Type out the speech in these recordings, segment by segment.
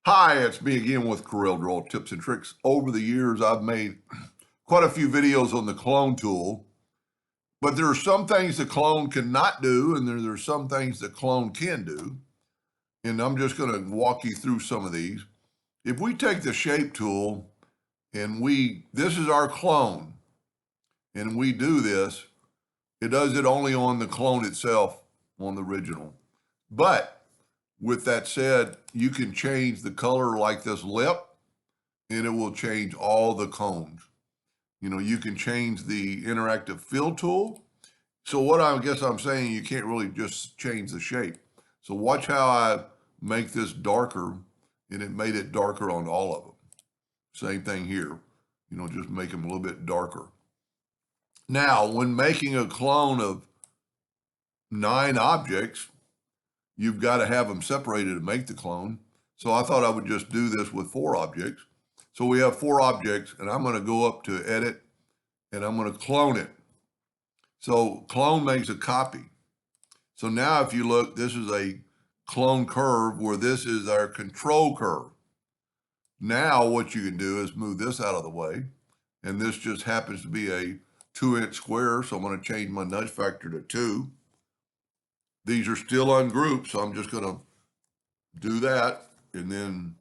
Hi, it's me again with CorelDraw tips and tricks. Over the years, I've made quite a few videos on the clone tool, but there are some things the clone cannot do, and there are some things the clone can do. And I'm just going to walk you through some of these. If we take the shape tool and this is our clone, and we do this, it does it only on the clone itself, on the original. But with that said, you can change the color like this lip, and it will change all the cones. You can change the interactive fill tool. So what I guess I'm saying, you can't really just change the shape. So watch how I make this darker, and it made it darker on all of them. Same thing here, just make them a little bit darker. Now, when making a clone of 9 objects, you've got to have them separated to make the clone. So I thought I would just do this with 4 objects. So we have 4 objects, and I'm going to go up to edit, and I'm going to clone it. So clone makes a copy. So now if you look, this is a clone curve where this is our control curve. Now what you can do is move this out of the way. And this just happens to be a 2-inch square. So I'm going to change my nudge factor to 2. These are still ungrouped. So I'm just going to do that and then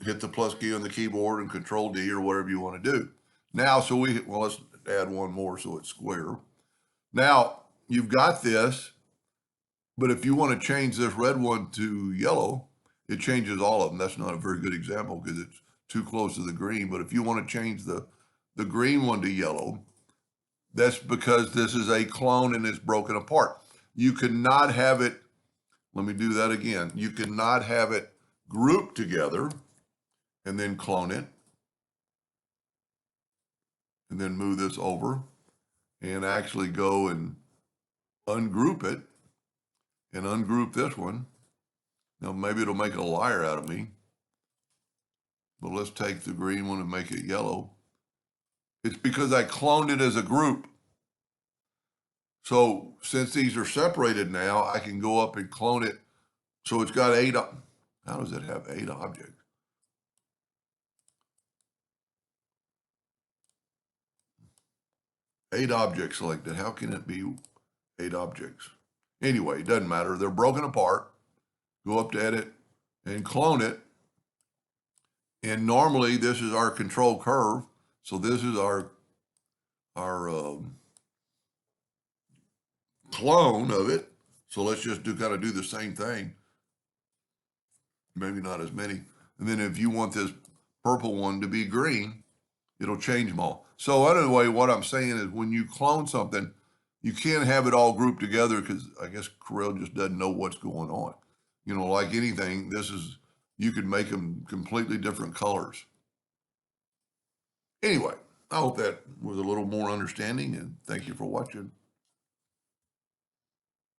hit the plus key on the keyboard and Control D or whatever you want to do. Now, let's add one more so it's square. Now, you've got this, but if you want to change this red one to yellow, it changes all of them. That's not a very good example because it's too close to the green. But if you want to change the green one to yellow, that's because this is a clone and it's broken apart. You cannot have it, let me do that again. You cannot have it grouped together and then clone it and then move this over and actually go and ungroup it and ungroup this one. Now maybe it'll make a liar out of me, but let's take the green one and make it yellow. It's because I cloned it as a group. So since these are separated now, I can go up and clone it. So it's got 8, how does it have 8 objects? Eight objects selected. How can it be 8 objects? Anyway, it doesn't matter. They're broken apart. Go up to edit and clone it. And normally this is our control curve. So this is our clone of it. So let's just do the same thing. Maybe not as many. And then if you want this purple one to be green, it'll change them all. So anyway, what I'm saying is when you clone something, you can't have it all grouped together because I guess Corel just doesn't know what's going on. Like anything, you could make them completely different colors. Anyway, I hope that was a little more understanding, and thank you for watching.